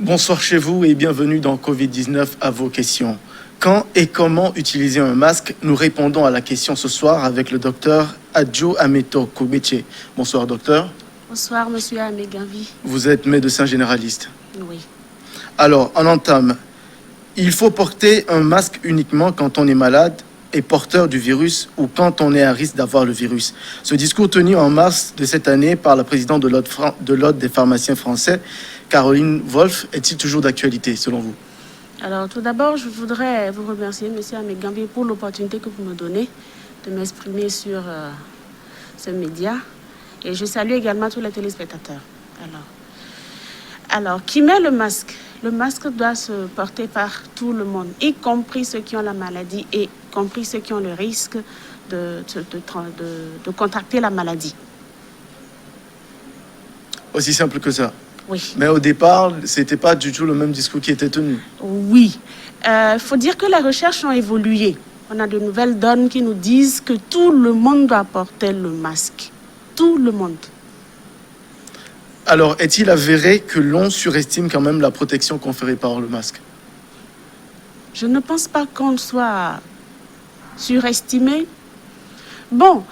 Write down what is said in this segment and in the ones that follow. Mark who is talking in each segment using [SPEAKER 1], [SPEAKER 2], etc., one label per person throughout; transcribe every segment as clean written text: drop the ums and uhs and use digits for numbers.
[SPEAKER 1] Bonsoir chez vous et bienvenue dans Covid-19 à vos questions. Quand et comment utiliser un masque? Nous répondons à la question ce soir avec le docteur Adjo Ameto Kobeche. Bonsoir docteur.
[SPEAKER 2] Bonsoir monsieur Ameganvi.
[SPEAKER 1] Vous êtes médecin généraliste.
[SPEAKER 2] Oui.
[SPEAKER 1] Alors, on entame. Il faut porter un masque uniquement quand on est malade et porteur du virus ou quand on est à risque d'avoir le virus. Ce discours tenu en mars de cette année par la présidente de l'Ordre des pharmaciens français, Caroline Wolf, est-il toujours d'actualité selon vous?
[SPEAKER 2] Alors tout d'abord, je voudrais vous remercier monsieur Ameganvi pour l'opportunité que vous me donnez de m'exprimer sur ce média. Et je salue également tous les téléspectateurs. Alors, qui met le masque? Le masque doit se porter par tout le monde, y compris ceux qui ont la maladie et y compris ceux qui ont le risque de contracter la maladie.
[SPEAKER 1] Aussi simple que ça.
[SPEAKER 2] Oui.
[SPEAKER 1] Mais au départ, ce n'était pas du tout le même discours qui était tenu.
[SPEAKER 2] Oui. Il faut dire que les recherches ont évolué. On a de nouvelles donnes qui nous disent que tout le monde doit porter le masque. Tout le monde.
[SPEAKER 1] Alors, est-il avéré que l'on surestime quand même la protection conférée par le masque?
[SPEAKER 2] Je ne pense pas qu'on soit surestimé. Bon,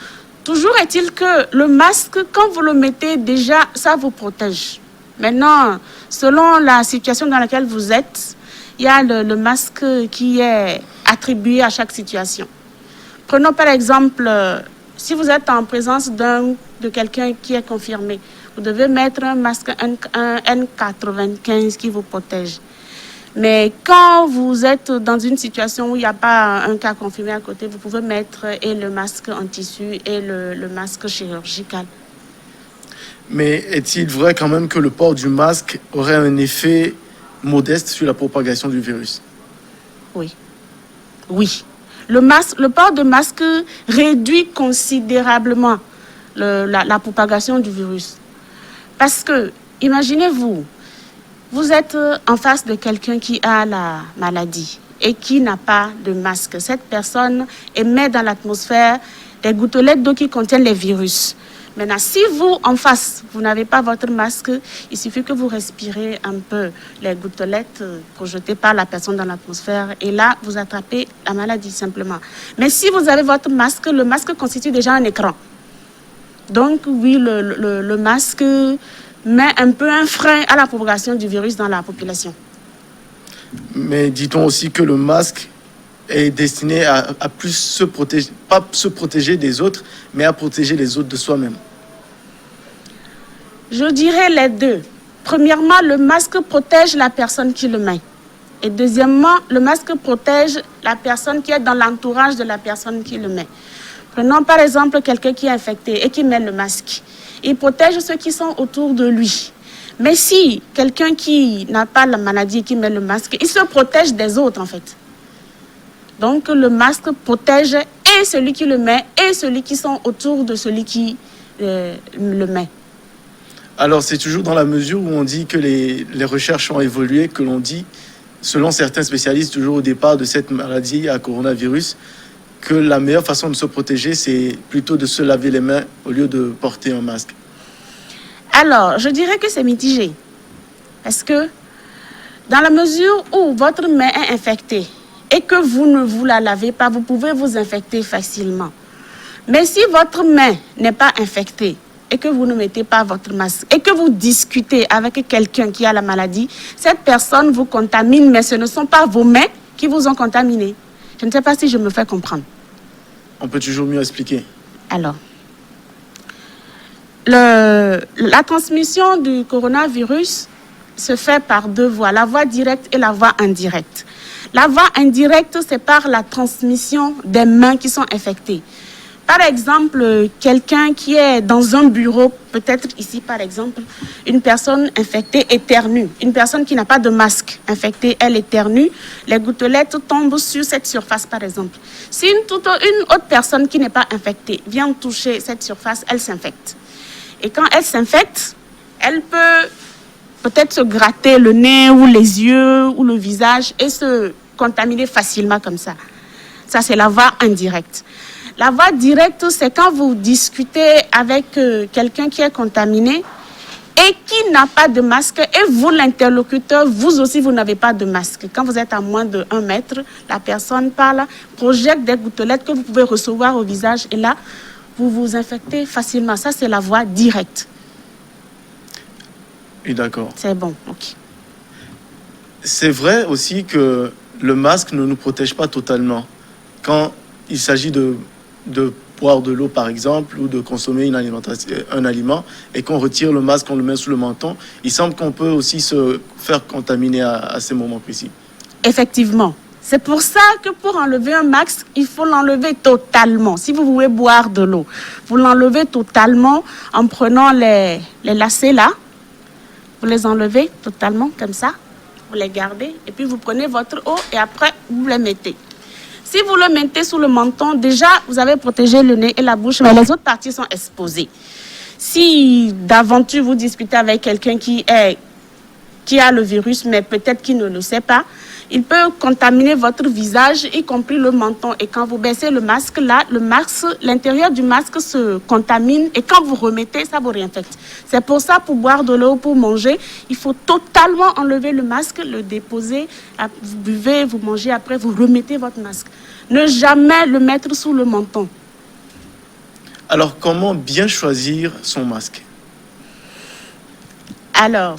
[SPEAKER 2] toujours est-il que le masque, quand vous le mettez déjà, ça vous protège. Maintenant, selon la situation dans laquelle vous êtes, il y a le masque qui est attribué à chaque situation. Prenons par exemple, si vous êtes en présence de quelqu'un qui est confirmé, vous devez mettre un masque N95 qui vous protège. Mais quand vous êtes dans une situation où il n'y a pas un cas confirmé à côté, vous pouvez mettre et le masque en tissu et le masque chirurgical.
[SPEAKER 1] Mais est-il vrai quand même que le port du masque aurait un effet modeste sur la propagation du virus?
[SPEAKER 2] Oui. Oui. Le port de masque réduit considérablement la propagation du virus. Parce que, imaginez-vous, vous êtes en face de quelqu'un qui a la maladie et qui n'a pas de masque. Cette personne émet dans l'atmosphère des gouttelettes d'eau qui contiennent les virus. Maintenant, si vous, en face, vous n'avez pas votre masque, il suffit que vous respirez un peu les gouttelettes projetées par la personne dans l'atmosphère et là, vous attrapez la maladie simplement. Mais si vous avez votre masque, le masque constitue déjà un écran. Donc, oui, le masque met un peu un frein à la propagation du virus dans la population.
[SPEAKER 1] Mais dit-on aussi que le masque est destiné à plus se protéger, pas se protéger des autres, mais à protéger les autres de soi-même?
[SPEAKER 2] Je dirais les deux. Premièrement, le masque protège la personne qui le met. Et deuxièmement, le masque protège la personne qui est dans l'entourage de la personne qui le met. Prenons par exemple quelqu'un qui est infecté et qui met le masque. Il protège ceux qui sont autour de lui. Mais si quelqu'un qui n'a pas la maladie et qui met le masque, il se protège des autres en fait. Donc le masque protège et celui qui le met et celui qui sont autour de celui qui le met.
[SPEAKER 1] Alors c'est toujours dans la mesure où on dit que les recherches ont évolué, que l'on dit, selon certains spécialistes, toujours au départ de cette maladie à coronavirus, que la meilleure façon de se protéger, c'est plutôt de se laver les mains au lieu de porter un masque.
[SPEAKER 2] Alors, je dirais que c'est mitigé. Parce que dans la mesure où votre main est infectée et que vous ne vous la lavez pas, vous pouvez vous infecter facilement. Mais si votre main n'est pas infectée et que vous ne mettez pas votre masque et que vous discutez avec quelqu'un qui a la maladie, cette personne vous contamine, mais ce ne sont pas vos mains qui vous ont contaminé. Je ne sais pas si je me fais comprendre.
[SPEAKER 1] On peut toujours mieux expliquer.
[SPEAKER 2] Alors, la transmission du coronavirus se fait par deux voies, la voie directe et la voie indirecte. La voie indirecte, c'est par la transmission des mains qui sont infectées. Par exemple, quelqu'un qui est dans un bureau, peut-être ici par exemple, une personne infectée éternue, une personne qui n'a pas de masque infectée, elle éternue, les gouttelettes tombent sur cette surface par exemple. Si une autre personne qui n'est pas infectée vient toucher cette surface, elle s'infecte. Et quand elle s'infecte, elle peut peut-être se gratter le nez ou les yeux ou le visage et se contaminer facilement comme ça. Ça, c'est la voie indirecte. La voie directe, c'est quand vous discutez avec quelqu'un qui est contaminé et qui n'a pas de masque, et vous, l'interlocuteur, vous aussi, vous n'avez pas de masque. Quand vous êtes à moins de 1 mètre, la personne parle, projette des gouttelettes que vous pouvez recevoir au visage, et là, vous vous infectez facilement. Ça, c'est la voie directe.
[SPEAKER 1] Oui, d'accord.
[SPEAKER 2] C'est bon, ok.
[SPEAKER 1] C'est vrai aussi que le masque ne nous protège pas totalement. Quand il s'agit de boire de l'eau, par exemple, ou de consommer un aliment, et qu'on retire le masque, on le met sous le menton, il semble qu'on peut aussi se faire contaminer à ces moments précis.
[SPEAKER 2] Effectivement. C'est pour ça que pour enlever un masque, il faut l'enlever totalement. Si vous voulez boire de l'eau, vous l'enlevez totalement en prenant les lacets là. Vous les enlevez totalement comme ça. Vous les gardez et puis vous prenez votre eau et après vous les mettez. Si vous le mettez sous le menton, déjà vous avez protégé le nez et la bouche, mais les autres parties sont exposées. Si d'aventure vous discutez avec quelqu'un qui a le virus, mais peut-être qu'il ne le sait pas, il peut contaminer votre visage, y compris le menton. Et quand vous baissez le masque, là, l'intérieur du masque se contamine. Et quand vous remettez, ça vous réinfecte. C'est pour ça, pour boire de l'eau, pour manger, il faut totalement enlever le masque, le déposer. Vous buvez, vous mangez, après vous remettez votre masque. Ne jamais le mettre sous le menton.
[SPEAKER 1] Alors, comment bien choisir son masque?
[SPEAKER 2] Alors,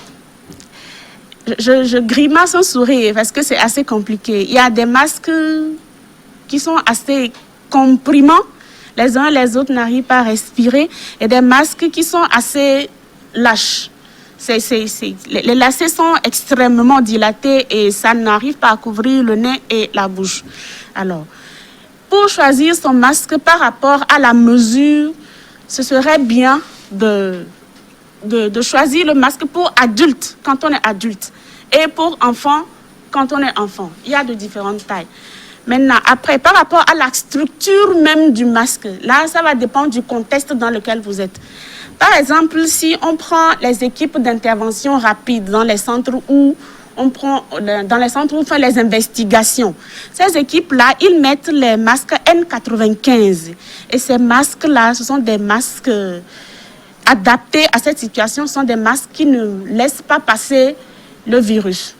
[SPEAKER 2] je grimace un sourire parce que c'est assez compliqué. Il y a des masques qui sont assez comprimants. Les uns et les autres n'arrivent pas à respirer. Et des masques qui sont assez lâches. Les lacets sont extrêmement dilatés et ça n'arrive pas à couvrir le nez et la bouche. Alors, pour choisir son masque par rapport à la mesure, ce serait bien de choisir le masque pour adulte, quand on est adulte, et pour enfant, quand on est enfant. Il y a de différentes tailles. Maintenant, après, par rapport à la structure même du masque, là, ça va dépendre du contexte dans lequel vous êtes. Par exemple, si on prend les équipes d'intervention rapide dans les centres où on fait les investigations. Ces équipes-là, ils mettent les masques N95. Et ces masques-là, ce sont des masques adaptés à cette situation, sont des masques qui ne laissent pas passer le virus.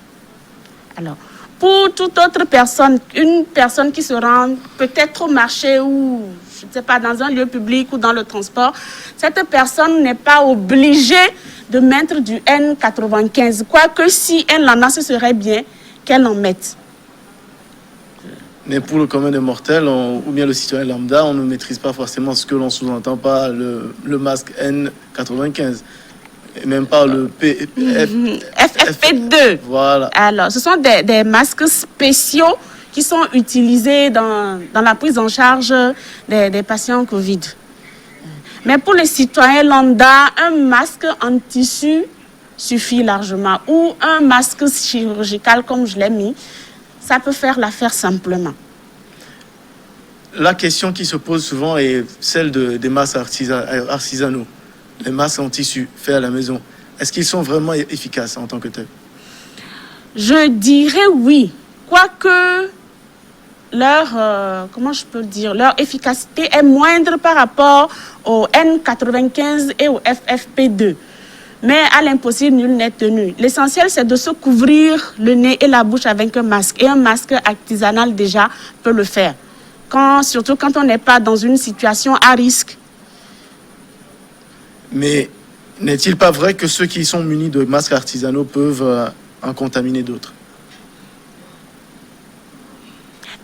[SPEAKER 2] Alors, pour toute autre personne, une personne qui se rend peut-être au marché ou, je ne sais pas, dans un lieu public ou dans le transport, cette personne n'est pas obligée de mettre du N95. Quoique si elle en a, ce serait bien qu'elle en mette.
[SPEAKER 1] Mais pour le commun des mortels, ou bien le citoyen lambda, on ne maîtrise pas forcément ce que l'on sous-entend par le masque N95. Et même pas le
[SPEAKER 2] FFP2.
[SPEAKER 1] Voilà.
[SPEAKER 2] Alors, ce sont des masques spéciaux qui sont utilisés dans la prise en charge des patients Covid. Mais pour les citoyens lambda, un masque en tissu suffit largement. Ou un masque chirurgical, comme je l'ai mis, ça peut faire l'affaire simplement.
[SPEAKER 1] La question qui se pose souvent est celle des masques artisanaux. Les masques en tissu faits à la maison. Est-ce qu'ils sont vraiment efficaces en tant que tels?
[SPEAKER 2] Je dirais oui. Quoique leur efficacité est moindre par rapport au N95 et au FFP2. Mais à l'impossible, nul n'est tenu. L'essentiel, c'est de se couvrir le nez et la bouche avec un masque. Et un masque artisanal, déjà, peut le faire. Surtout quand on n'est pas dans une situation à risque.
[SPEAKER 1] Mais n'est-il pas vrai que ceux qui sont munis de masques artisanaux peuvent en contaminer d'autres?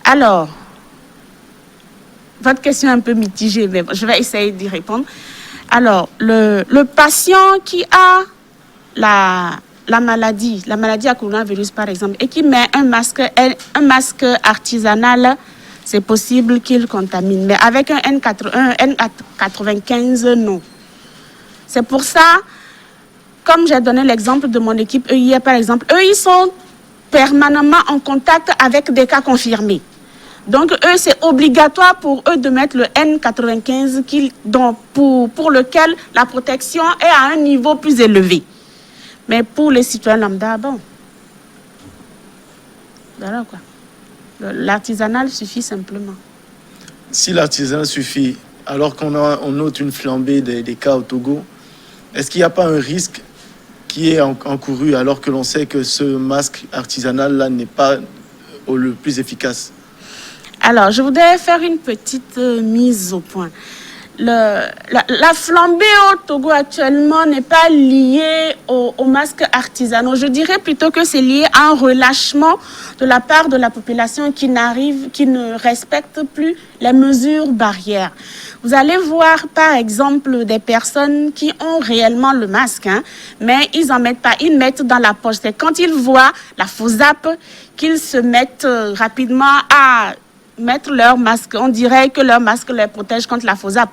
[SPEAKER 2] Alors, votre question est un peu mitigée, mais je vais essayer d'y répondre. Alors, le patient qui a la maladie à coronavirus par exemple, et qui met un masque artisanal, c'est possible qu'il contamine. Mais avec un N95, non. C'est pour ça, comme j'ai donné l'exemple de mon équipe hier par exemple, eux, ils sont permanemment en contact avec des cas confirmés. Donc, eux, c'est obligatoire pour eux de mettre le N95 pour lequel la protection est à un niveau plus élevé. Mais pour les citoyens lambda, bon, voilà quoi. L'artisanal suffit simplement.
[SPEAKER 1] Si l'artisanal suffit, alors qu'on note une flambée des cas au Togo, est-ce qu'il n'y a pas un risque qui est encouru alors que l'on sait que ce masque artisanal-là n'est pas le plus efficace?
[SPEAKER 2] Alors, je voudrais faire une petite mise au point. La flambée au Togo actuellement n'est pas liée aux masques artisanaux. Je dirais plutôt que c'est lié à un relâchement de la part de la population qui ne respecte plus les mesures barrières. Vous allez voir par exemple des personnes qui ont réellement le masque, mais ils n'en mettent pas, ils mettent dans la poche. C'est quand ils voient la FOSAP qu'ils se mettent rapidement à mettre leur masque. On dirait que leur masque les protège contre la FOSAP.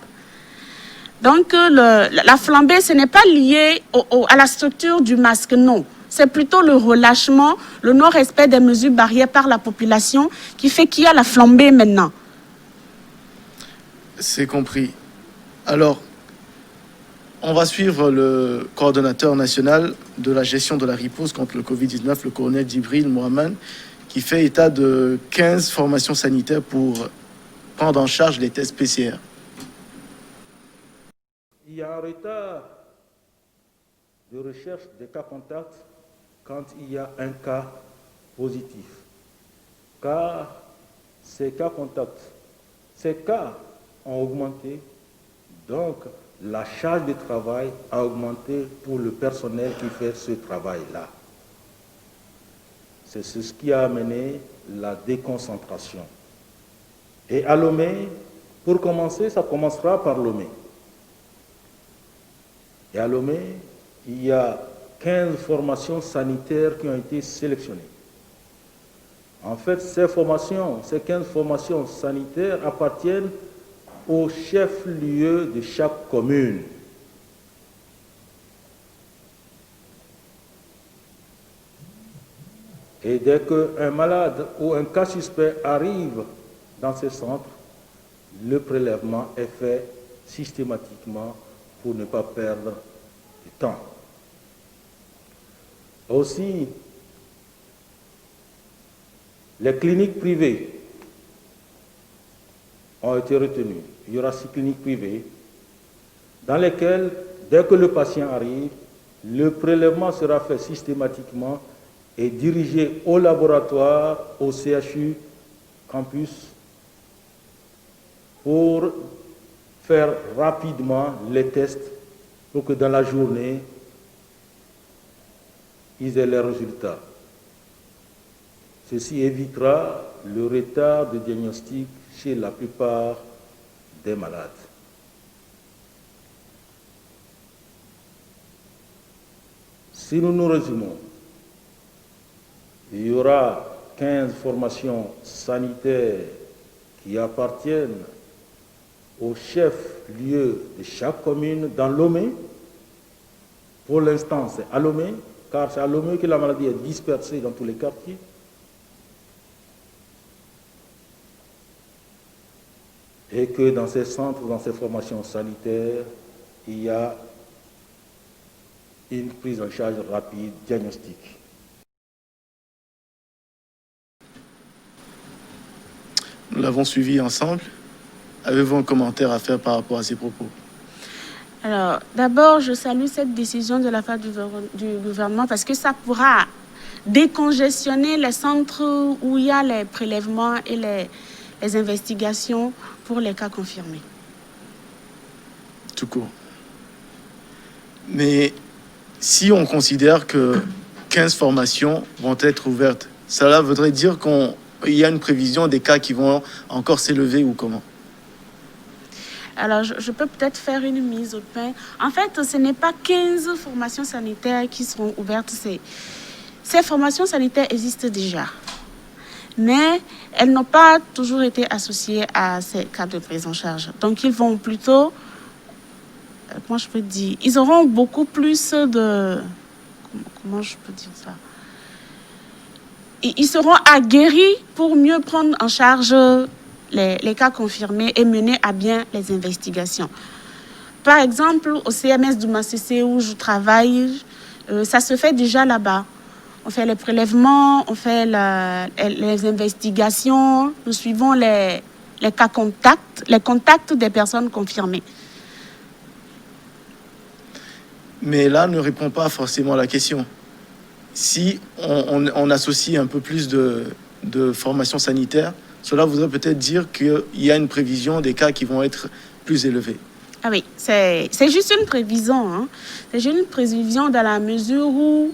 [SPEAKER 2] Donc, la flambée, ce n'est pas lié à la structure du masque, non. C'est plutôt le relâchement, le non-respect des mesures barrières par la population qui fait qu'il y a la flambée maintenant.
[SPEAKER 1] C'est compris. Alors, on va suivre le coordonnateur national de la gestion de la riposte contre le Covid-19, le colonel Djibril Mohamed, qui fait état de 15 formations sanitaires pour prendre en charge les tests PCR.
[SPEAKER 3] Il y a un retard de recherche des cas contacts quand il y a un cas positif. Car ces cas contacts, ces cas ont augmenté, donc la charge de travail a augmenté pour le personnel qui fait ce travail-là. C'est ce qui a amené la déconcentration. Et à Lomé, pour commencer, ça commencera par Lomé. Et à Lomé, il y a 15 formations sanitaires qui ont été sélectionnées. En fait, ces 15 formations sanitaires appartiennent au chef-lieu de chaque commune. Et dès qu'un malade ou un cas suspect arrive dans ces centres, le prélèvement est fait systématiquement pour ne pas perdre du temps. Aussi, les cliniques privées ont été retenues. Il y aura 6 cliniques privées dans lesquelles, dès que le patient arrive, le prélèvement sera fait systématiquement et dirigé au laboratoire, au CHU campus, pour faire rapidement les tests pour que dans la journée, ils aient les résultats. Ceci évitera le retard de diagnostic chez la plupart des malades. Si nous nous résumons, il y aura 15 formations sanitaires qui appartiennent au chef-lieu de chaque commune dans Lomé. Pour l'instant, c'est à Lomé, car c'est à Lomé que la maladie est dispersée dans tous les quartiers. Et que dans ces centres, dans ces formations sanitaires, il y a une prise en charge rapide, diagnostique.
[SPEAKER 1] Nous l'avons suivi ensemble. Avez-vous un commentaire à faire par rapport à ces propos?
[SPEAKER 2] Alors, d'abord, je salue cette décision de la part du gouvernement parce que ça pourra décongestionner les centres où il y a les prélèvements et les investigations pour les cas confirmés.
[SPEAKER 1] Tout court. Mais si on considère que 15 formations vont être ouvertes, cela voudrait dire qu'il y a une prévision des cas qui vont encore s'élever ou comment?
[SPEAKER 2] Alors, je peux peut-être faire une mise au point. En fait, ce n'est pas 15 formations sanitaires qui seront ouvertes. Ces formations sanitaires existent déjà. Mais elles n'ont pas toujours été associées à ces cas de prise en charge. Donc, ils vont plutôt... Comment je peux dire? Ils auront beaucoup plus de... Comment je peux dire ça? Ils seront aguerris pour mieux prendre en charge les cas confirmés et mener à bien les investigations. Par exemple, au CMS du Massissé où je travaille, ça se fait déjà là-bas. On fait les prélèvements, on fait les investigations, nous suivons les cas contacts, les contacts des personnes confirmées.
[SPEAKER 1] Mais là, ne répond pas forcément à la question. Si on associe un peu plus de formation sanitaire, cela voudrait peut-être dire qu'il y a une prévision des cas qui vont être plus élevés.
[SPEAKER 2] Ah oui, c'est juste une prévision. Hein. C'est juste une prévision dans la mesure où,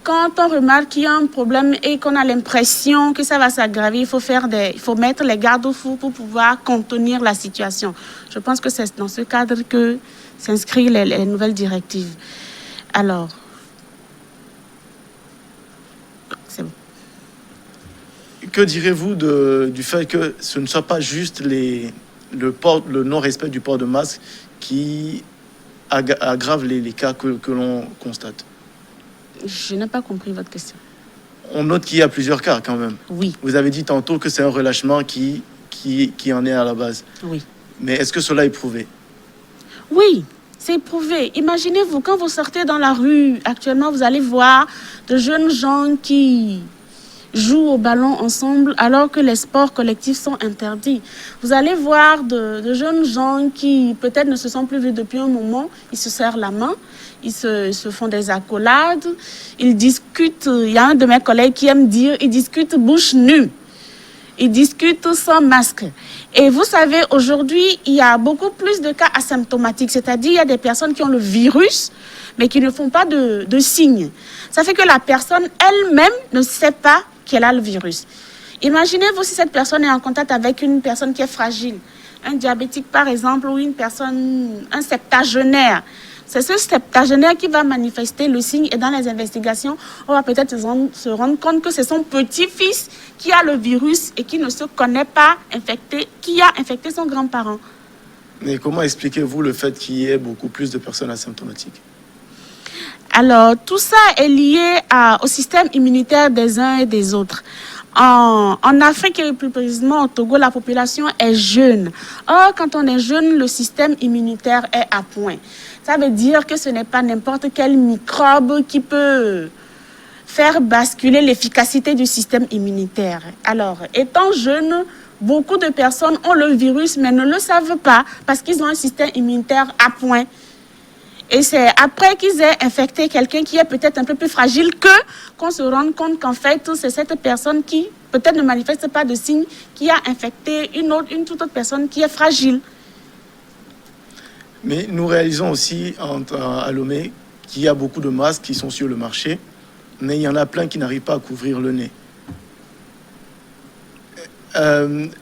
[SPEAKER 2] quand on remarque qu'il y a un problème et qu'on a l'impression que ça va s'aggraver, il faut mettre les garde-fous pour pouvoir contenir la situation. Je pense que c'est dans ce cadre que s'inscrivent les nouvelles directives. Alors, c'est bon.
[SPEAKER 1] Que direz-vous du fait que ce ne soit pas juste le non-respect du port de masque qui aggrave les cas que l'on constate?
[SPEAKER 2] Je n'ai pas compris votre question.
[SPEAKER 1] On note qu'il y a plusieurs cas quand même.
[SPEAKER 2] Oui,
[SPEAKER 1] Vous avez dit tantôt que c'est un relâchement qui en est à la base.
[SPEAKER 2] oui.
[SPEAKER 1] Mais est-ce que cela est prouvé?
[SPEAKER 2] Oui, c'est prouvé. Imaginez-vous, quand vous sortez dans la rue, actuellement, vous allez voir de jeunes gens qui jouent au ballon ensemble alors que les sports collectifs sont interdits. Vous allez voir de jeunes gens qui peut-être ne se sont plus vus depuis un moment, ils se serrent la main, ils se font des accolades, ils discutent. Il y a un de mes collègues qui aime dire, ils discutent bouche nue. Ils discutent sans masque. Et vous savez, aujourd'hui, il y a beaucoup plus de cas asymptomatiques, c'est-à-dire il y a des personnes qui ont le virus, mais qui ne font pas de signes. Ça fait que la personne elle-même ne sait pas qu'elle a le virus. Imaginez-vous si cette personne est en contact avec une personne qui est fragile, un diabétique par exemple, ou un septagénaire. C'est ce septagénaire qui va manifester le signe, et dans les investigations, on va peut-être se rendre compte que c'est son petit-fils qui a le virus et qui ne se connaît pas infecté, qui a infecté son grand-parent.
[SPEAKER 1] Mais comment expliquez-vous le fait qu'il y ait beaucoup plus de personnes asymptomatiques?
[SPEAKER 2] Alors, tout ça est lié au système immunitaire des uns et des autres. En Afrique et plus précisément au Togo, la population est jeune. Or, quand on est jeune, le système immunitaire est à point. Ça veut dire que ce n'est pas n'importe quel microbe qui peut faire basculer l'efficacité du système immunitaire. Alors, étant jeune, beaucoup de personnes ont le virus mais ne le savent pas parce qu'ils ont un système immunitaire à point. Et c'est après qu'ils aient infecté quelqu'un qui est peut-être un peu plus fragile qu'on se rende compte qu'en fait, c'est cette personne qui peut-être ne manifeste pas de signes qui a infecté une toute autre personne qui est fragile.
[SPEAKER 1] Mais nous réalisons aussi à Lomé qu'il y a beaucoup de masques qui sont sur le marché, mais il y en a plein qui n'arrivent pas à couvrir le nez.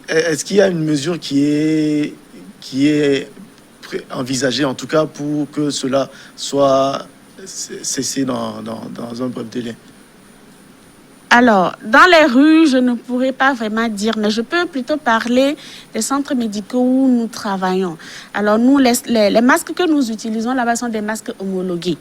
[SPEAKER 1] Est-ce qu'il y a une mesure qui est envisagée, en tout cas, pour que cela soit cessé dans un bref délai?
[SPEAKER 2] Alors, dans les rues, je ne pourrais pas vraiment dire, mais je peux plutôt parler des centres médicaux où nous travaillons. Alors, nous, les masques que nous utilisons là-bas sont des masques homologués,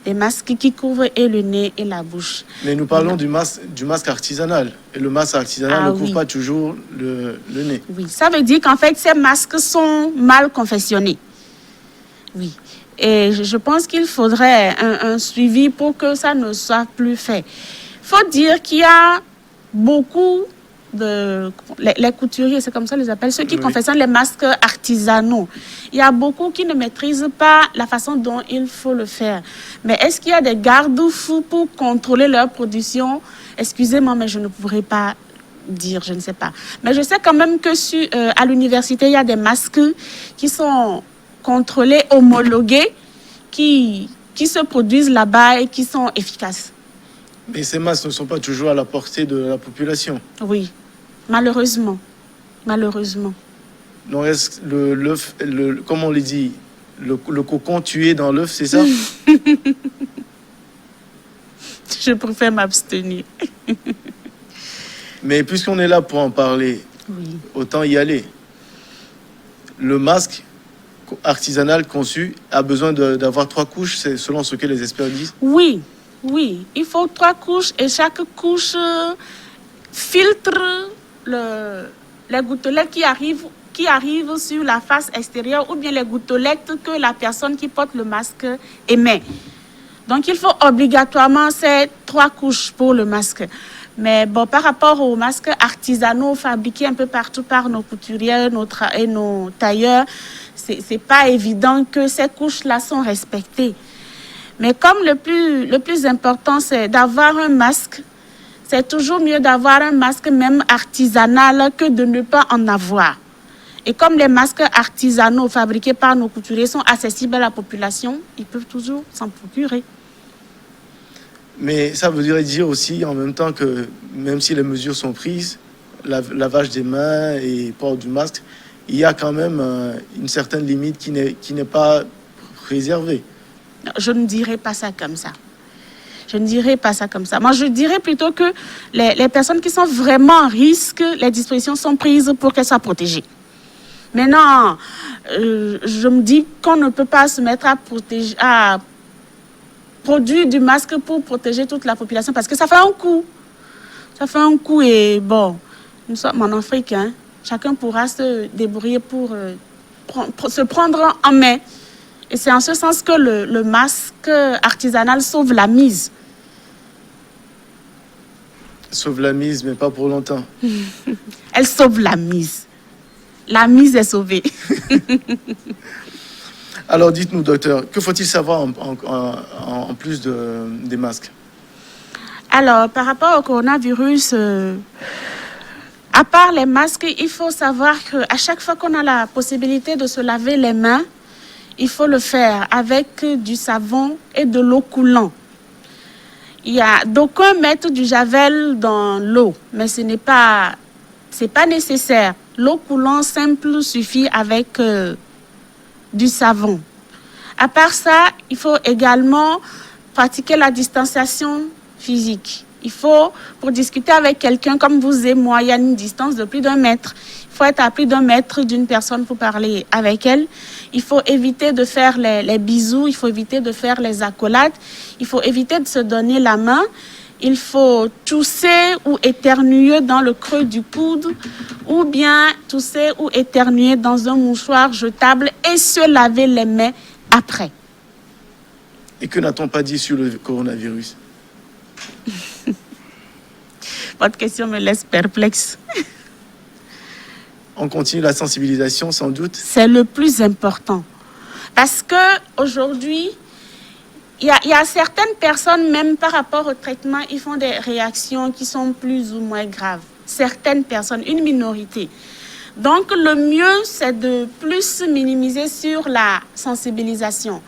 [SPEAKER 2] des masques qui couvrent et le nez et la bouche.
[SPEAKER 1] Mais nous parlons du masque artisanal, et le masque artisanal ne couvre pas toujours le nez.
[SPEAKER 2] Oui, ça veut dire qu'en fait, ces masques sont mal confectionnés. Oui. Et je pense qu'il faudrait un suivi pour que ça ne soit plus fait. Il faut dire qu'il y a beaucoup les couturiers, c'est comme ça les appellent, ceux qui confectionnent les masques artisanaux. Il y a beaucoup qui ne maîtrisent pas la façon dont il faut le faire. Mais est-ce qu'il y a des garde-fous pour contrôler leur production? Excusez-moi, mais je ne pourrais pas dire, je ne sais pas. Mais je sais quand même que à l'université, il y a des masques qui sont contrôlés, homologués, qui se produisent là-bas et qui sont efficaces.
[SPEAKER 1] Mais ces masques ne sont pas toujours à la portée de la population.
[SPEAKER 2] Oui, malheureusement. Malheureusement.
[SPEAKER 1] Donc, est-ce l'œuf, comme on le dit, le cocon tué dans l'œuf, c'est ça?
[SPEAKER 2] Je préfère m'abstenir.
[SPEAKER 1] Mais puisqu'on est là pour en parler, autant y aller. Le masque artisanal conçu a besoin d'avoir 3 couches, c'est selon ce que les experts disent?
[SPEAKER 2] Oui. Oui, il faut 3 couches et chaque couche filtre les gouttelettes qui arrivent sur la face extérieure ou bien les gouttelettes que la personne qui porte le masque émet. Donc, il faut obligatoirement ces 3 couches pour le masque. Mais bon, par rapport aux masques artisanaux fabriqués un peu partout par nos couturiers et nos tailleurs, c'est pas évident que ces couches-là sont respectées. Mais comme le plus important, c'est d'avoir un masque, c'est toujours mieux d'avoir un masque même artisanal que de ne pas en avoir. Et comme les masques artisanaux fabriqués par nos couturiers sont accessibles à la population, ils peuvent toujours s'en procurer.
[SPEAKER 1] Mais ça voudrait dire aussi en même temps que même si les mesures sont prises, lavage des mains et port du masque, il y a quand même une certaine limite qui n'est pas réservée.
[SPEAKER 2] Je ne dirais pas ça comme ça. Je ne dirais pas ça comme ça. Moi, je dirais plutôt que les personnes qui sont vraiment en risque, les dispositions sont prises pour qu'elles soient protégées. Maintenant, je me dis qu'on ne peut pas se mettre à produire du masque pour protéger toute la population parce que ça fait un coût. Ça fait un coût et bon, nous sommes en Afrique, hein. Chacun pourra se débrouiller pour se prendre en main. Et c'est en ce sens que le masque artisanal sauve la mise.
[SPEAKER 1] Sauve la mise, mais pas pour longtemps.
[SPEAKER 2] Elle sauve la mise. La mise est sauvée.
[SPEAKER 1] Alors dites-nous, docteur, que faut-il savoir en plus des masques?
[SPEAKER 2] Alors, par rapport au coronavirus, à part les masques, il faut savoir qu'à chaque fois qu'on a la possibilité de se laver les mains, il faut le faire avec du savon et de l'eau coulante. D'aucuns mettent du javel dans l'eau, mais c'est pas nécessaire. L'eau coulante simple suffit avec du savon. À part ça, il faut également pratiquer la distanciation physique. Il faut, pour discuter avec quelqu'un comme vous et moi, il y a une distance de plus d'1 mètre. Il faut être à plus d'1 mètre d'une personne pour parler avec elle. Il faut éviter de faire les bisous, il faut éviter de faire les accolades, il faut éviter de se donner la main. Il faut tousser ou éternuer dans le creux du coude ou bien tousser ou éternuer dans un mouchoir jetable et se laver les mains après.
[SPEAKER 1] Et que n'a-t-on pas dit sur le coronavirus?
[SPEAKER 2] Votre question me laisse perplexe.
[SPEAKER 1] On continue la sensibilisation sans doute.
[SPEAKER 2] C'est le plus important. Parce qu'aujourd'hui, il y a certaines personnes, même par rapport au traitement, ils font des réactions qui sont plus ou moins graves. Certaines personnes, une minorité. Donc, le mieux, c'est de plus minimiser sur la sensibilisation.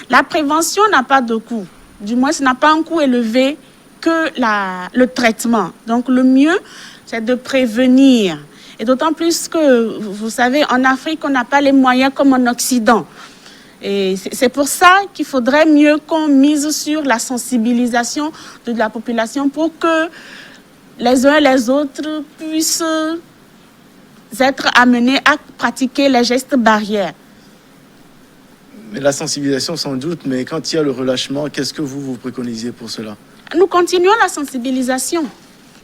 [SPEAKER 2] La prévention n'a pas de coût. Du moins, ça n'a pas un coût élevé que le traitement. Donc, le mieux, c'est de prévenir. Et d'autant plus que, vous savez, en Afrique, on n'a pas les moyens comme en Occident. Et c'est pour ça qu'il faudrait mieux qu'on mise sur la sensibilisation de la population pour que les uns et les autres puissent être amenés à pratiquer les gestes barrières.
[SPEAKER 1] Mais la sensibilisation sans doute, mais quand il y a le relâchement, qu'est-ce que vous préconisez pour cela?
[SPEAKER 2] Nous continuons la sensibilisation.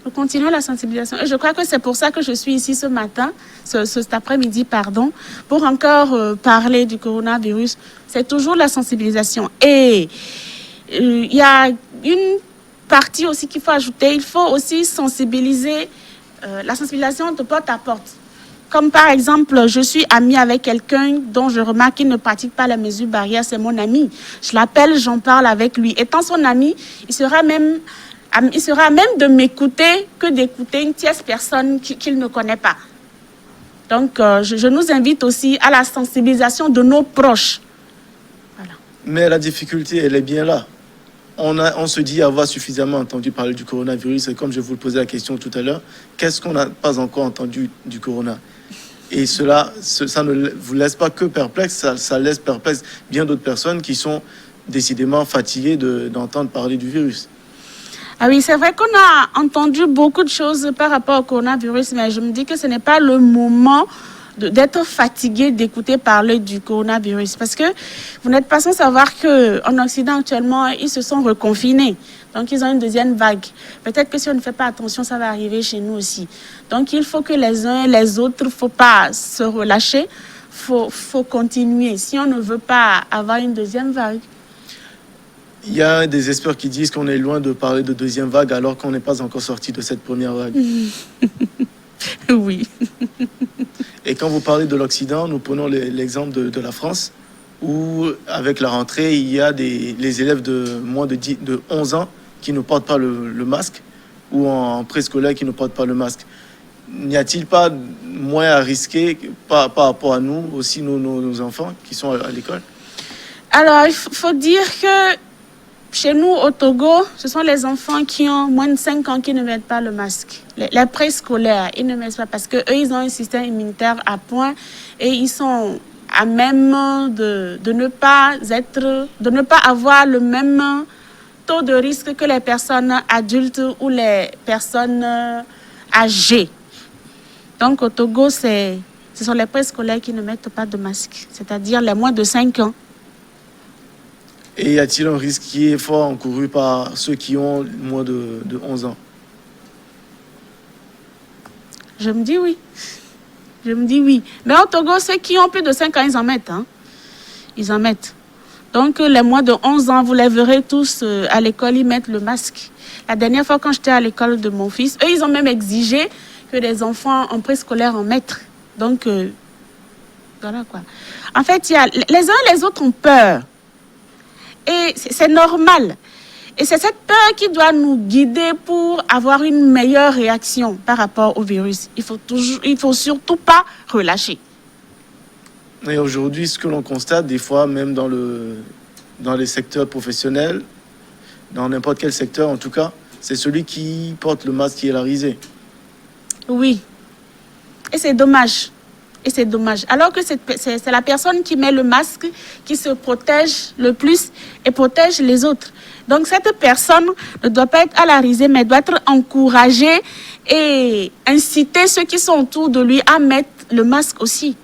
[SPEAKER 2] Nous continuons la sensibilisation. Et je crois que c'est pour ça que je suis ici ce matin, cet après-midi, pardon, pour encore parler du coronavirus. C'est toujours la sensibilisation. Et il y a une partie aussi qu'il faut ajouter. Il faut aussi sensibiliser, la sensibilisation de porte à porte. Comme par exemple, je suis amie avec quelqu'un dont je remarque qu'il ne pratique pas les mesures barrières, c'est mon ami. Je l'appelle, j'en parle avec lui. Étant son ami, il sera même de m'écouter que d'écouter une tierce personne qu'il ne connaît pas. Donc, je nous invite aussi à la sensibilisation de nos proches. Voilà.
[SPEAKER 1] Mais la difficulté, elle est bien là. On se dit avoir suffisamment entendu parler du coronavirus. Et comme je vous le posais la question tout à l'heure, qu'est-ce qu'on n'a pas encore entendu du corona? Et ça ne vous laisse pas que perplexe, ça laisse perplexe bien d'autres personnes qui sont décidément fatiguées d'entendre parler du virus.
[SPEAKER 2] Ah oui, c'est vrai qu'on a entendu beaucoup de choses par rapport au coronavirus, mais je me dis que ce n'est pas le moment d'être fatigué d'écouter parler du coronavirus. Parce que vous n'êtes pas sans savoir qu'en Occident, actuellement, ils se sont reconfinés. Donc, ils ont une deuxième vague. Peut-être que si on ne fait pas attention, ça va arriver chez nous aussi. Donc, il faut que les uns et les autres, il ne faut pas se relâcher. Il faut continuer si on ne veut pas avoir une deuxième vague.
[SPEAKER 1] Il y a des experts qui disent qu'on est loin de parler de deuxième vague alors qu'on n'est pas encore sorti de cette première vague.
[SPEAKER 2] Oui.
[SPEAKER 1] Et quand vous parlez de l'Occident, nous prenons l'exemple de la France. où, avec la rentrée, il y a les élèves de moins de 11 ans qui ne portent pas le masque, ou en préscolaire qui ne portent pas le masque. N'y a-t-il pas moins à risquer par rapport à nous, aussi nos enfants qui sont à l'école?
[SPEAKER 2] Alors, il faut dire que chez nous, au Togo, ce sont les enfants qui ont moins de 5 ans qui ne mettent pas le masque. Les préscolaires, ils ne mettent pas parce qu'eux, ils ont un système immunitaire à point et ils sont à même de ne pas avoir le même taux de risque que les personnes adultes ou les personnes âgées. Donc, au Togo, ce sont les préscolaires qui ne mettent pas de masque, c'est-à-dire les moins de 5 ans.
[SPEAKER 1] Et y a-t-il un risque qui est fort encouru par ceux qui ont moins de 11 ans?
[SPEAKER 2] Je me dis oui. Je me dis oui. Mais au Togo, ceux qui ont plus de 5 ans, ils en mettent. Hein. Ils en mettent. Donc, les moins de 11 ans, vous les verrez tous à l'école, ils mettent le masque. La dernière fois, quand j'étais à l'école de mon fils, eux, ils ont même exigé que les enfants en préscolaire en mettent. Donc, voilà quoi. En fait, les uns et les autres ont peur. Et c'est normal. Et c'est cette peur qui doit nous guider pour avoir une meilleure réaction par rapport au virus. Il faut surtout pas relâcher.
[SPEAKER 1] Et aujourd'hui, ce que l'on constate, des fois, même dans les secteurs professionnels, dans n'importe quel secteur en tout cas, c'est celui qui porte le masque qui est la risée.
[SPEAKER 2] Oui. Et c'est dommage. Et c'est dommage. Alors que c'est la personne qui met le masque qui se protège le plus et protège les autres. Donc cette personne ne doit pas être à la risée, mais doit être encouragée et inciter ceux qui sont autour de lui à mettre le masque aussi.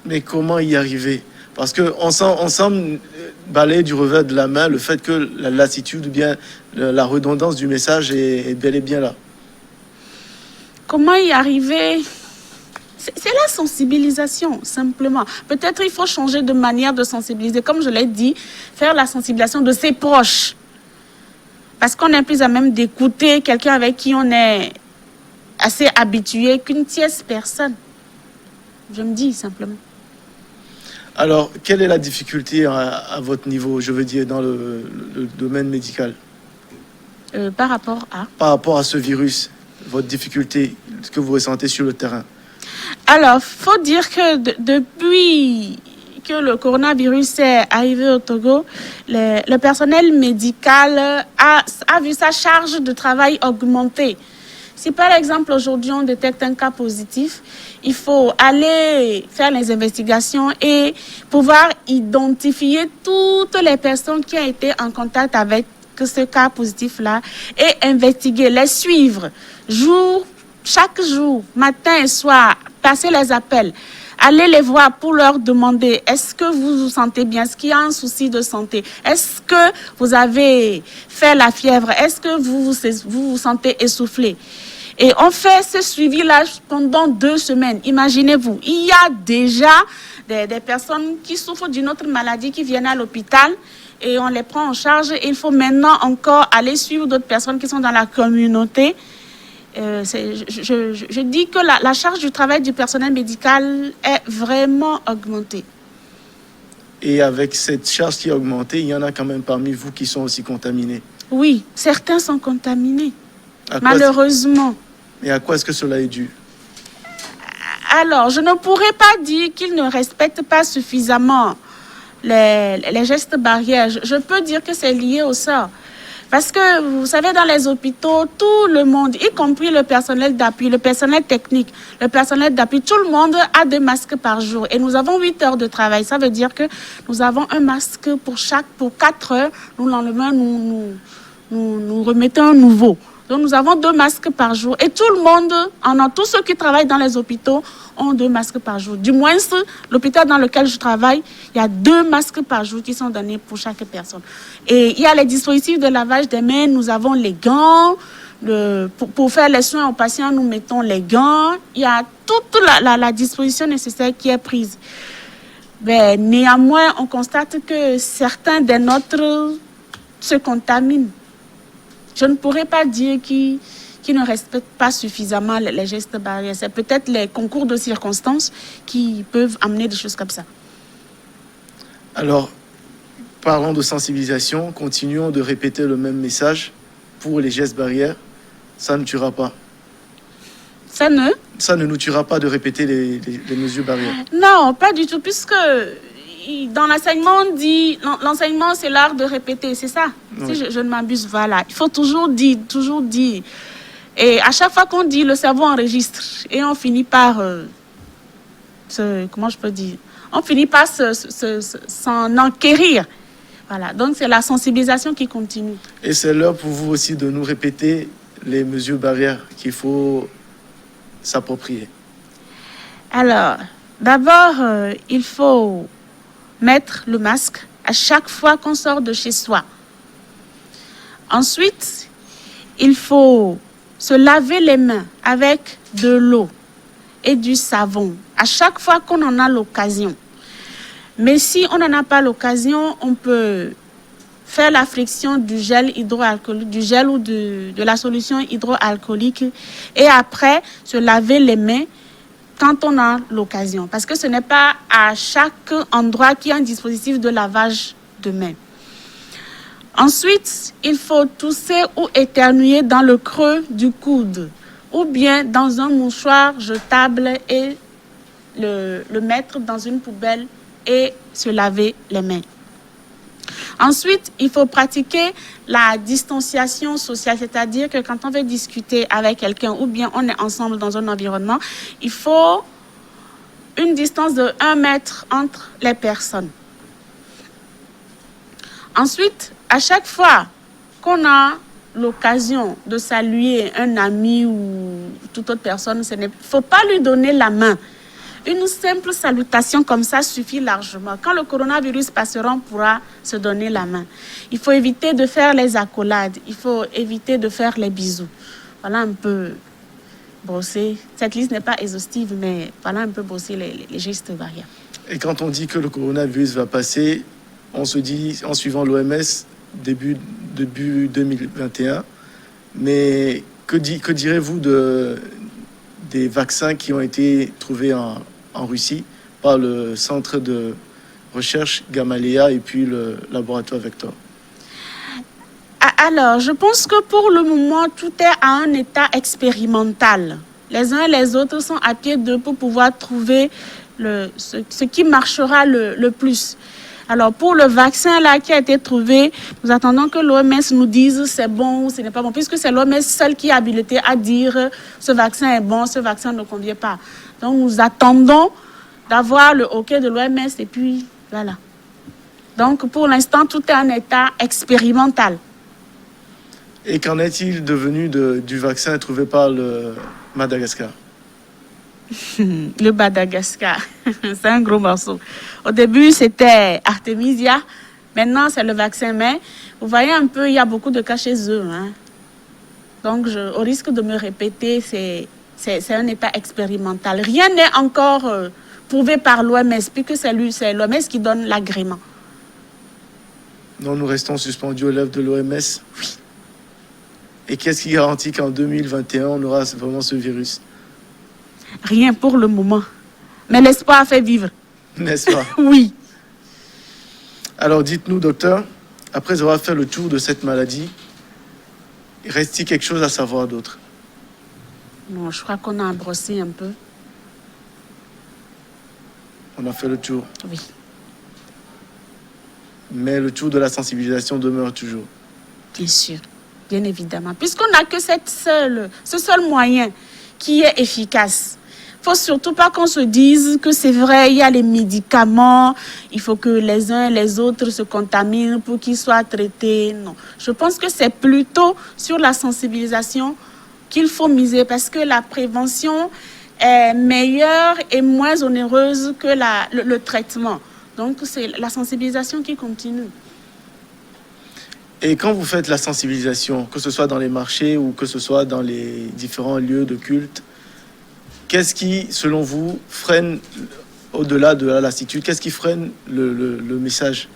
[SPEAKER 1] Mais comment y arriver? Parce qu'on semble balayer du revers de la main le fait que la lassitude ou bien la redondance du message est bel et bien là.
[SPEAKER 2] Comment y arriver? C'est la sensibilisation, simplement. Peut-être il faut changer de manière de sensibiliser. Comme je l'ai dit, faire la sensibilisation de ses proches. Parce qu'on est plus à même d'écouter quelqu'un avec qui on est assez habitué qu'une tierce personne. Je me dis simplement.
[SPEAKER 1] Alors, quelle est la difficulté à votre niveau, je veux dire, dans le domaine médical?
[SPEAKER 2] Par rapport à?
[SPEAKER 1] Par rapport à ce virus, votre difficulté, ce que vous ressentez sur le terrain?
[SPEAKER 2] Alors, il faut dire que depuis que le coronavirus est arrivé au Togo, le personnel médical a vu sa charge de travail augmenter. Si par exemple aujourd'hui on détecte un cas positif, il faut aller faire les investigations et pouvoir identifier toutes les personnes qui ont été en contact avec ce cas positif-là et investiguer, les suivre chaque jour, matin et soir, passer les appels, aller les voir pour leur demander est-ce que vous vous sentez bien, est-ce qu'il y a un souci de santé, est-ce que vous avez fait la fièvre, est-ce que vous vous sentez essoufflé. Et on fait ce suivi-là pendant 2 semaines. Imaginez-vous, il y a déjà des personnes qui souffrent d'une autre maladie qui viennent à l'hôpital et on les prend en charge. Il faut maintenant encore aller suivre d'autres personnes qui sont dans la communauté. Je dis que la charge du travail du personnel médical est vraiment augmentée.
[SPEAKER 1] Et avec cette charge qui a augmenté, il y en a quand même parmi vous qui sont aussi contaminés.
[SPEAKER 2] Oui, certains sont contaminés, malheureusement.
[SPEAKER 1] Et à quoi est-ce que cela est dû?
[SPEAKER 2] Alors, je ne pourrais pas dire qu'ils ne respectent pas suffisamment les gestes barrières. Je peux dire que c'est lié au sort. Parce que, vous savez, dans les hôpitaux, tout le monde, y compris le personnel d'appui, le personnel technique, le personnel d'appui, tout le monde a 2 masques par jour. Et nous avons 8 heures de travail. Ça veut dire que nous avons un masque pour 4 heures. Nous l'enlevons, nous remettons un nouveau. Donc, nous avons 2 masques par jour. Et tout le monde tous ceux qui travaillent dans les hôpitaux ont 2 masques par jour. Du moins, l'hôpital dans lequel je travaille, il y a 2 masques par jour qui sont donnés pour chaque personne. Et il y a les dispositifs de lavage des mains. Nous avons les gants. Pour faire les soins aux patients, nous mettons les gants. Il y a toute la disposition nécessaire qui est prise. Mais néanmoins, on constate que certains des nôtres se contaminent. Je ne pourrais pas dire qu'ils ne respectent pas suffisamment les gestes barrières. C'est peut-être les concours de circonstances qui peuvent amener des choses comme ça.
[SPEAKER 1] Alors, parlons de sensibilisation, continuons de répéter le même message pour les gestes barrières. Ça ne tuera pas.
[SPEAKER 2] Ça
[SPEAKER 1] ne nous tuera pas de répéter les mesures barrières.
[SPEAKER 2] Non, pas du tout, puisque dans l'enseignement, on dit l'enseignement, c'est l'art de répéter, c'est ça?
[SPEAKER 1] Oui.
[SPEAKER 2] Si je ne m'abuse, voilà. Il faut toujours dire, toujours dire. Et à chaque fois qu'on dit, le cerveau enregistre. Et on finit par... comment je peux dire? On finit par s'en enquérir. Voilà. Donc, c'est la sensibilisation qui continue.
[SPEAKER 1] Et c'est l'heure pour vous aussi de nous répéter les mesures barrières qu'il faut s'approprier.
[SPEAKER 2] Alors, d'abord, il faut mettre le masque à chaque fois qu'on sort de chez soi. Ensuite, il faut se laver les mains avec de l'eau et du savon à chaque fois qu'on en a l'occasion. Mais si on n'en a pas l'occasion, on peut faire la friction du gel hydroalcoolique, du gel ou de la solution hydroalcoolique et après se laver les mains quand on a l'occasion. Parce que ce n'est pas à chaque endroit qu'il y a un dispositif de lavage de mains. Ensuite, il faut tousser ou éternuer dans le creux du coude ou bien dans un mouchoir jetable et le mettre dans une poubelle et se laver les mains. Ensuite, il faut pratiquer la distanciation sociale, c'est-à-dire que quand on veut discuter avec quelqu'un ou bien on est ensemble dans un environnement, il faut une distance de 1 mètre entre les personnes. Ensuite, à chaque fois qu'on a l'occasion de saluer un ami ou toute autre personne, il ne faut pas lui donner la main. Une simple salutation comme ça suffit largement. Quand le coronavirus passera, on pourra se donner la main. Il faut éviter de faire les accolades. Il faut éviter de faire les bisous. Voilà un peu brosser. Cette liste n'est pas exhaustive, mais voilà un peu brosser les gestes barrières.
[SPEAKER 1] Et quand on dit que le coronavirus va passer, on se dit, en suivant l'OMS, début 2021. Mais que direz-vous des vaccins qui ont été trouvés en Russie par le centre de recherche Gamaleya et puis le laboratoire Vector?
[SPEAKER 2] Alors, je pense que pour le moment, tout est à un état expérimental. Les uns et les autres sont à pied d'eux pour pouvoir trouver ce qui marchera le plus. Alors, pour le vaccin là qui a été trouvé, nous attendons que l'OMS nous dise c'est bon ou ce n'est pas bon, puisque c'est l'OMS seule qui est habilitée à dire ce vaccin est bon, ce vaccin ne convient pas. Donc, nous attendons d'avoir le OK de l'OMS et puis voilà. Donc, pour l'instant, tout est en état expérimental.
[SPEAKER 1] Et qu'en est-il devenu du vaccin trouvé par le Madagascar?
[SPEAKER 2] Le Madagascar, c'est un gros morceau. Au début, c'était Artemisia. Maintenant, c'est le vaccin. Mais vous voyez un peu, il y a beaucoup de cas chez eux. Hein. Donc, au risque de me répéter, c'est un état expérimental. Rien n'est encore prouvé par l'OMS, puisque c'est l'OMS qui donne l'agrément.
[SPEAKER 1] Donc, nous restons suspendus aux lèvres de l'OMS. Oui. Et qu'est-ce qui garantit qu'en 2021, on aura vraiment ce virus?
[SPEAKER 2] Rien pour le moment. Mais l'espoir fait vivre.
[SPEAKER 1] N'est-ce pas?
[SPEAKER 2] Oui.
[SPEAKER 1] Alors, dites-nous, docteur, après avoir fait le tour de cette maladie, reste-t-il quelque chose à savoir d'autre?
[SPEAKER 2] Non, je crois qu'on a brossé un peu.
[SPEAKER 1] On a fait le tour.
[SPEAKER 2] Oui.
[SPEAKER 1] Mais le tour de la sensibilisation demeure toujours.
[SPEAKER 2] Bien sûr, bien évidemment. Puisqu'on n'a que ce seul moyen qui est efficace. Il ne faut surtout pas qu'on se dise que c'est vrai, il y a les médicaments, il faut que les uns et les autres se contaminent pour qu'ils soient traités. Non, je pense que c'est plutôt sur la sensibilisation qu'il faut miser parce que la prévention est meilleure et moins onéreuse que le traitement. Donc, c'est la sensibilisation qui continue.
[SPEAKER 1] Et quand vous faites la sensibilisation, que ce soit dans les marchés ou que ce soit dans les différents lieux de culte, qu'est-ce qui, selon vous, freine, au-delà de la lassitude, qu'est-ce qui freine le message?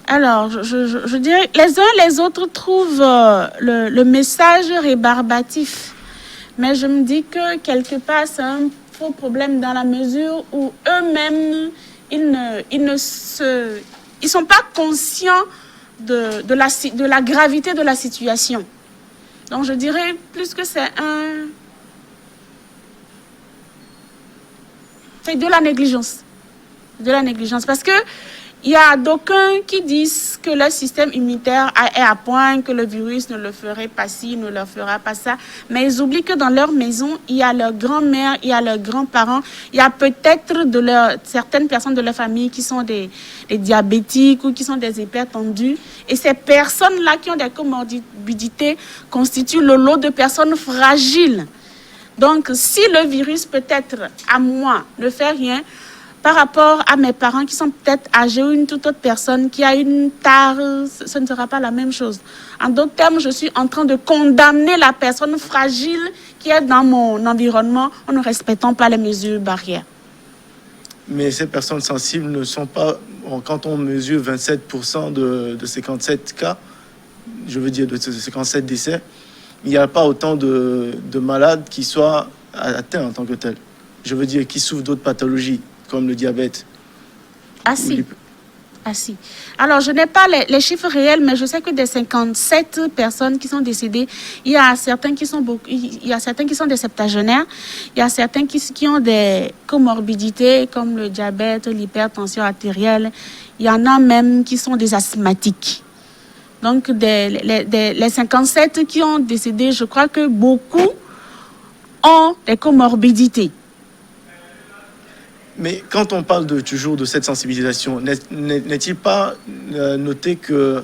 [SPEAKER 2] Alors, je dirais, les uns et les autres trouvent le message rébarbatif. Mais je me dis que quelque part, c'est un faux problème dans la mesure où eux-mêmes, ils sont pas conscients de la gravité de la situation. Donc je dirais plus que c'est de la négligence. De la négligence. Parce que il y a d'aucuns qui disent que leur système immunitaire est à point, que le virus ne le ferait pas ci, ne leur fera pas ça. Mais ils oublient que dans leur maison, il y a leur grand-mère, il y a leurs grands-parents, il y a peut-être certaines personnes de leur famille qui sont des diabétiques ou qui sont des hypertendus. Et ces personnes-là qui ont des comorbidités constituent le lot de personnes fragiles. Donc, si le virus, peut-être à moi, ne fait rien, par rapport à mes parents qui sont peut-être âgés ou une toute autre personne qui a une tare, ce ne sera pas la même chose. En d'autres termes, je suis en train de condamner la personne fragile qui est dans mon environnement en ne respectant pas les mesures barrières.
[SPEAKER 1] Mais ces personnes sensibles ne sont pas... Quand on mesure 27% de 57 cas, je veux dire de 57 décès, il n'y a pas autant de malades qui soient atteints en tant que tels. Je veux dire, qui souffrent d'autres pathologies, comme le diabète.
[SPEAKER 2] Ah si. Ah si. Alors, je n'ai pas les chiffres réels, mais je sais que des 57 personnes qui sont décédées, il y a certains qui sont des septagénaires, il y a certains qui ont des comorbidités comme le diabète, l'hypertension artérielle. Il y en a même qui sont des asthmatiques. Donc, les 57 qui ont décédé, je crois que beaucoup ont des comorbidités.
[SPEAKER 1] Mais quand on parle toujours de cette sensibilisation, n'est-il pas noté que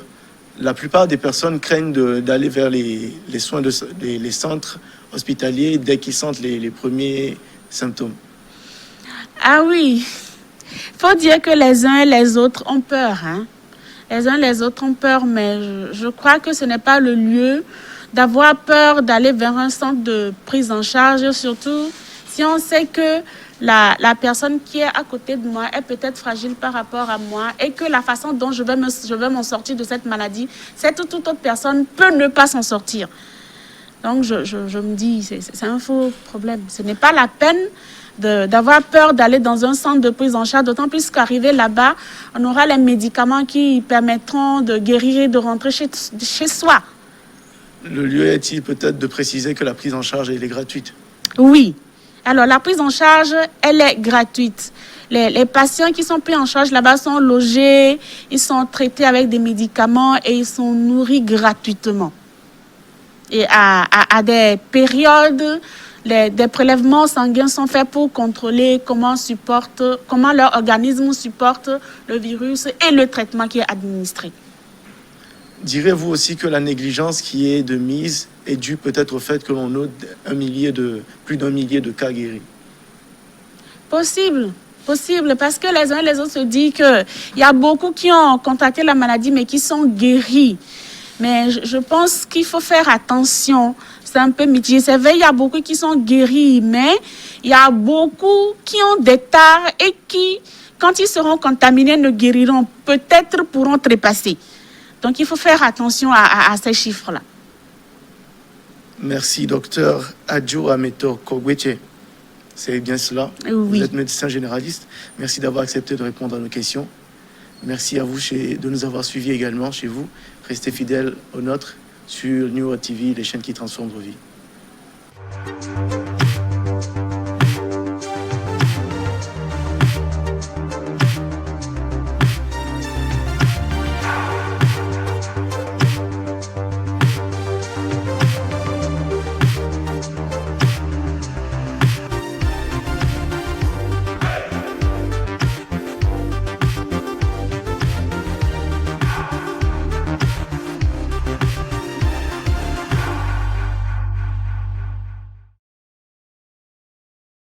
[SPEAKER 1] la plupart des personnes craignent d'aller vers les soins, les centres hospitaliers dès qu'ils sentent les premiers symptômes?
[SPEAKER 2] Ah oui, il faut dire que les uns et les autres ont peur. Hein? Les uns et les autres ont peur, mais je crois que ce n'est pas le lieu d'avoir peur d'aller vers un centre de prise en charge, surtout si on sait que la personne qui est à côté de moi est peut-être fragile par rapport à moi et que la façon dont je vais m'en sortir de cette maladie, cette toute autre personne peut ne pas s'en sortir. Donc, je me dis, c'est un faux problème. Ce n'est pas la peine d'avoir peur d'aller dans un centre de prise en charge, d'autant plus qu'arrivé là-bas, on aura les médicaments qui permettront de guérir et de rentrer chez soi.
[SPEAKER 1] Le lieu est-il peut-être de préciser que la prise en charge elle est gratuite?
[SPEAKER 2] Oui. Alors, la prise en charge, elle est gratuite. Les patients qui sont pris en charge là-bas sont logés, ils sont traités avec des médicaments et ils sont nourris gratuitement. Et à des périodes, des prélèvements sanguins sont faits pour contrôler comment leur organisme supporte le virus et le traitement qui est administré.
[SPEAKER 1] Direz-vous aussi que la négligence qui est de mise est due peut-être au fait que l'on note plus d'un millier de cas guéris?
[SPEAKER 2] Possible, parce que les uns et les autres se disent qu'il y a beaucoup qui ont contracté la maladie mais qui sont guéris. Mais je pense qu'il faut faire attention. C'est un peu mitigé. C'est vrai, il y a beaucoup qui sont guéris, mais il y a beaucoup qui ont des tares et qui, quand ils seront contaminés, ne guériront, peut-être pourront trépasser. Donc, il faut faire attention à ces chiffres-là.
[SPEAKER 1] Merci, docteur Adjo Ameto Kogweche. C'est bien cela.
[SPEAKER 2] Oui.
[SPEAKER 1] Vous êtes médecin généraliste. Merci d'avoir accepté de répondre à nos questions. Merci à vous de nous avoir suivis également chez vous. Restez fidèles aux nôtres sur New World TV, les chaînes qui transforment vos vies.